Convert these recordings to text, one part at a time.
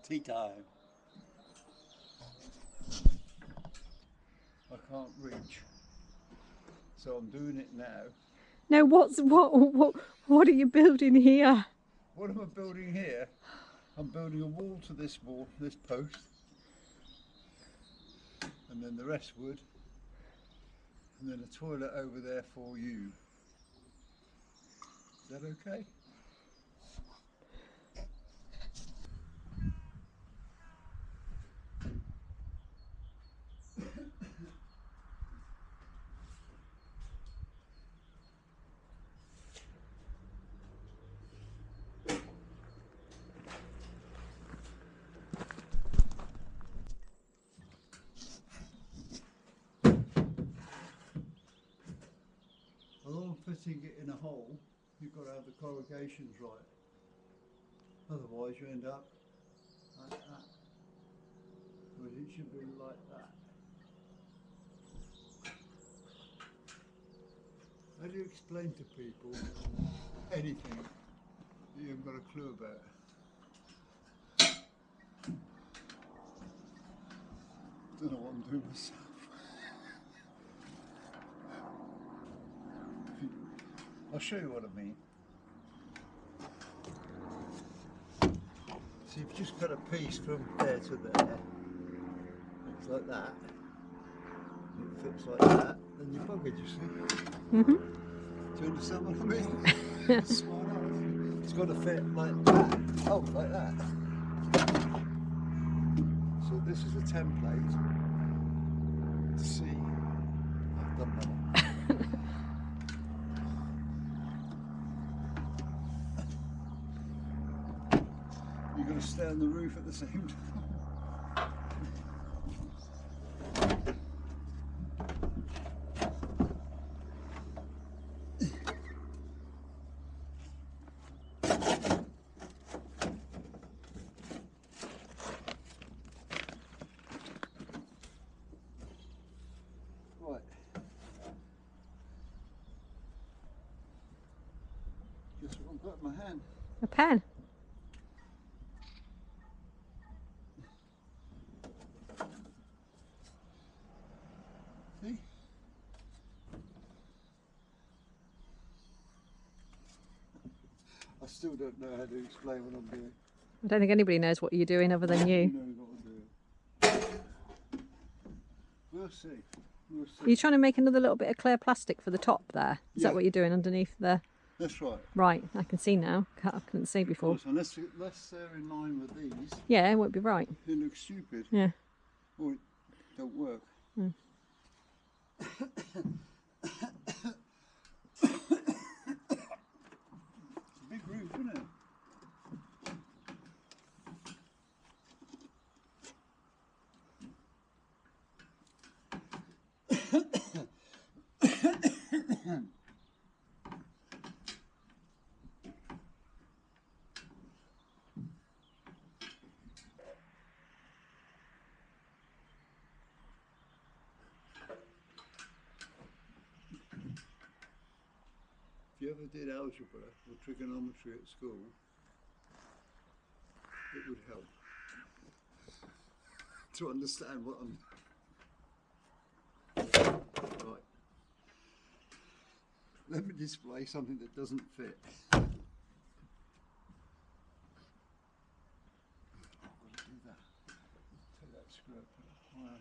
Tea time. I can't reach, so I'm doing it now. No, what are you building here? What am I building here? I'm building a wall to this wall, this post, and then the rest wood, and then a toilet over there for you. Is that okay? Although I'm fitting it in a hole, you've got to have the corrugations right. Otherwise you end up like that. Because it should be like that. How do you explain to people anything that you haven't got a clue about? Don't know what I'm doing myself. I'll show you what I mean. So you've just got a piece from there to there. It's like that. It fits like that. Then you buggered, you see. Mm-hmm. Do you understand what I mean? Smart enough. It's got to fit like that. Oh, like that. So this is a template to see. I've done that. You've got to stay on the roof at the same time. Right. Guess what I've got in my hand? A pen. See? I still don't know how to explain what I'm doing. I don't think anybody knows what you're doing other than you. Who knows what I'm doing? We'll see. We'll see. Are you trying to make another little bit of clear plastic for the top there? Is that what you're doing underneath there? That's right. Right, I can see now. I couldn't see before. Of course, unless they're in line with these, Yeah, it won't be right. it looks stupid. Yeah. Or it don't work. Mm. It's a big roof, isn't it? you ever did algebra or trigonometry at school, it would help to understand what I'm. Right. Let me display something that doesn't fit. I've got to do that. Take that screw up, put it higher.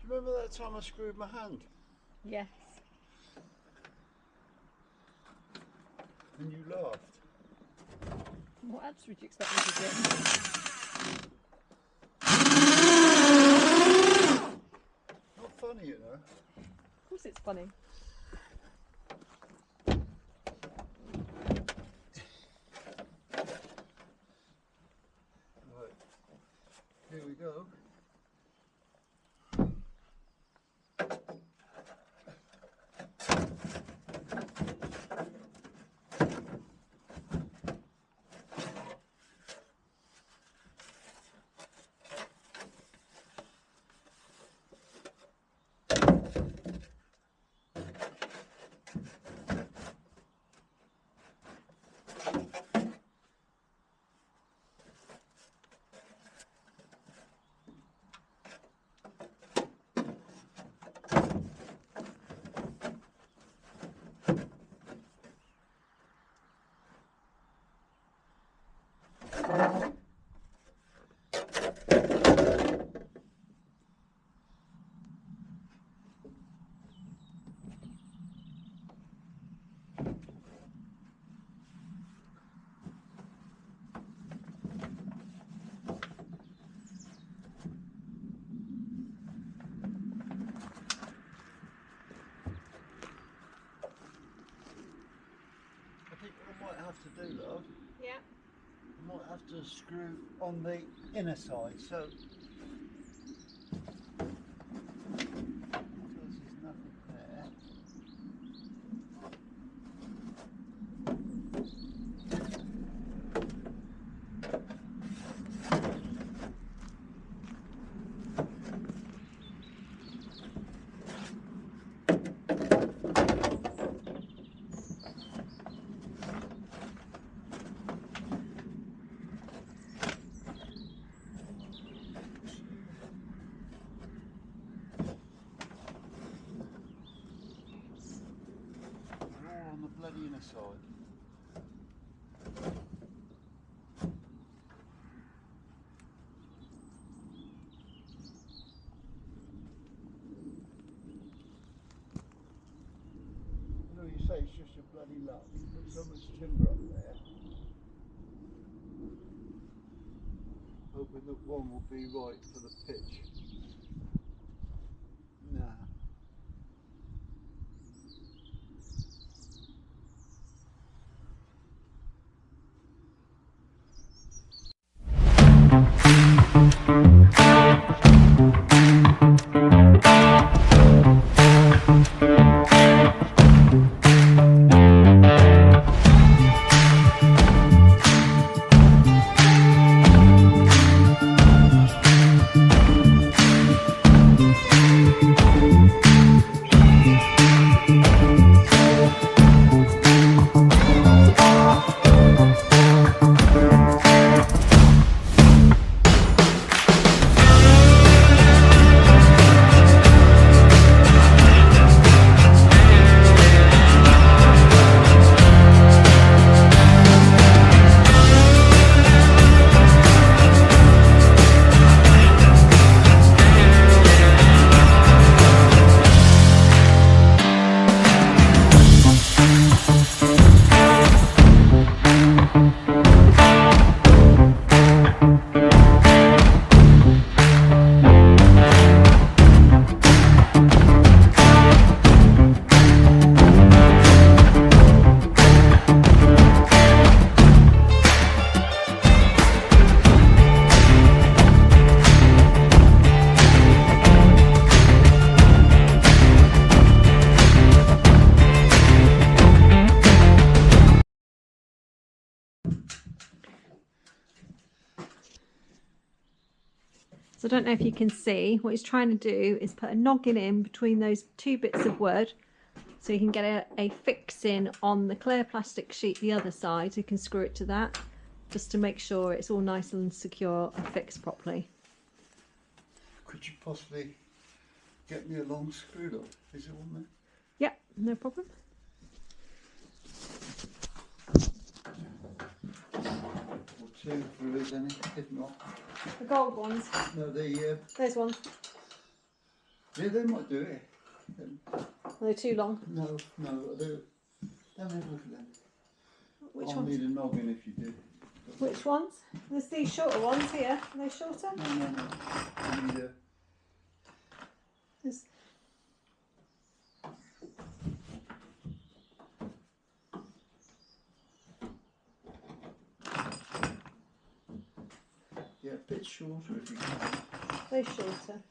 Remember that time I screwed my hand? Yes. And you laughed. What else would you expect me to do? Not funny, you know. Of course it's funny. Right. Here we go. I think what I might have to do, love, Yeah. I might have to screw on the inner side, so there's nothing there. On the bloody inner side. You know, you say it's just your bloody luck. You put so much timber up there, hoping that one will be right for the pitch. Nah. So I don't know if you can see, what he's trying to do is put a noggin in between those two bits of wood so you can get a fixing on the clear plastic sheet the other side. You can screw it to that just to make sure it's all nice and secure and fixed properly. Could you possibly get me a long screw lock? Is it on there? Yep, no problem. Or two if there is any, if not. The gold ones? No, Those ones? yeah, they might do it. Are they too long? No, don't have a look at them. Which I'll ones? need a noggin if you do. Which ones? There's these shorter ones here. Are they shorter? No. I need a... There's... Yeah, a bit shorter if you can. They're shorter. Are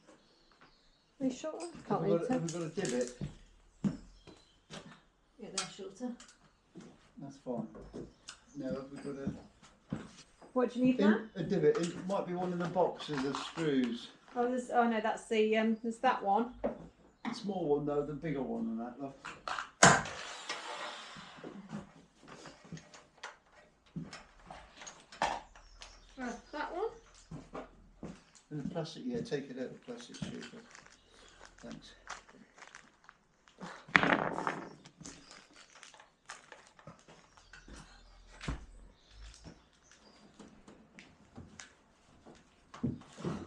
they shorter? Can't Have we read got a divot? Yeah, they're shorter. That's fine. No, have we got a... What do you need now? A divot. It might be one of the boxes of screws. Oh, there's, oh no, that's the, there's that one. The small one though, the bigger one than that, look. That one? And the plastic, yeah, take it out of the plastic sheet. Look. Thanks.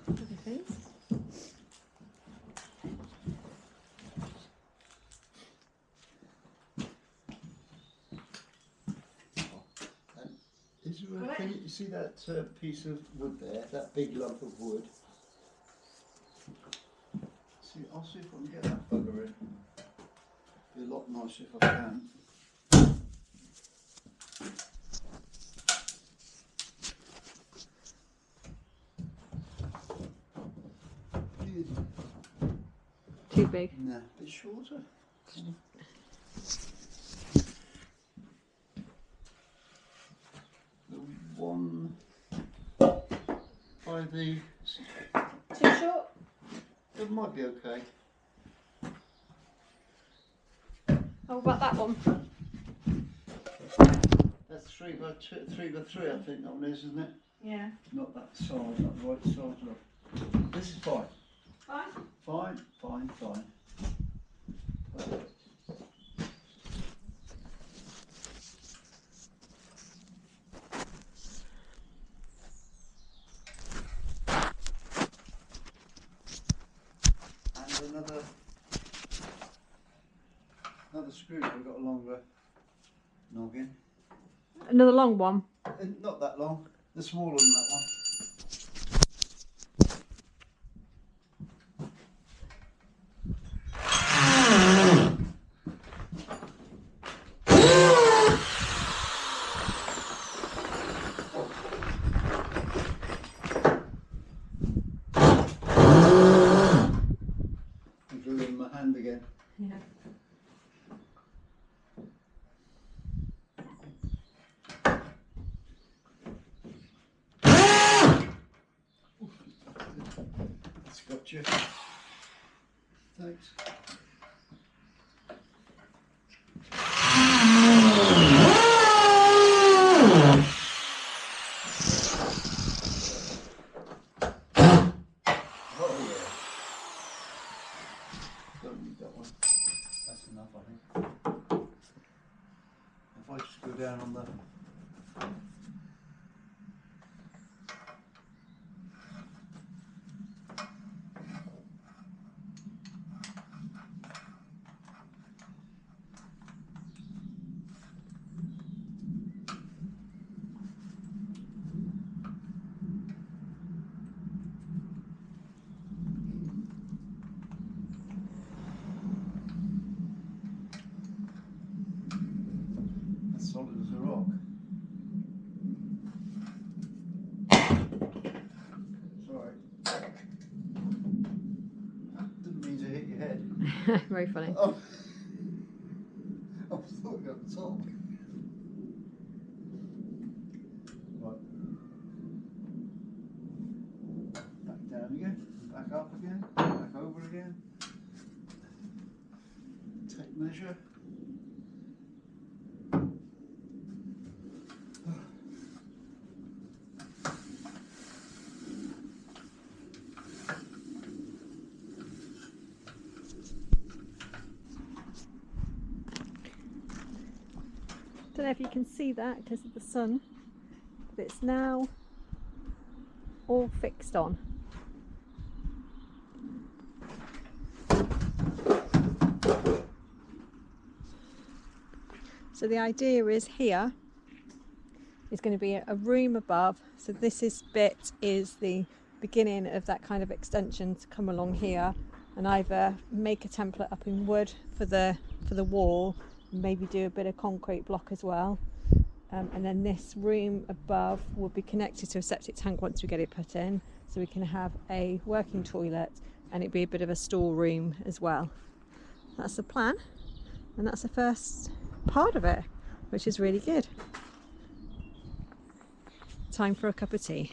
Other things. Is there a, can you see that piece of wood there, that big lump of wood? See, I'll see if I can get that bugger in. Be a lot nicer if I can. Too big. Nah, a bit shorter. The one by the... Too short? It might be okay. Oh, about that one? That's 3 by 3, I think that one is, isn't it? Yeah. Not that size, not the right size. Look. This is fine. Fine? Fine. Perfect. And another screw, we've got a longer noggin. Another long one? Not that long, the smaller than that one. I'm doing my hand again. Yeah. It's got you. Thanks. Oh yeah. Don't need that one. That's enough, I think. If I just go down on the... As solid as a rock. Sorry. Didn't mean to hit your head. Very funny. Oh. I thought we got the top. Right. Back down again. again. Tape measure. Don't know if you can see that because of the sun, but it's now all fixed on. So the idea is here is going to be a room above. So this bit is the beginning of that kind of extension to come along here, and either make a template up in wood for the wall, maybe do a bit of concrete block as well, and then this room above will be connected to a septic tank once we get it put in, so we can have a working toilet and it'd be a bit of a storeroom as well. That's the plan, and that's the first part of it, which is really good. Time for a cup of tea.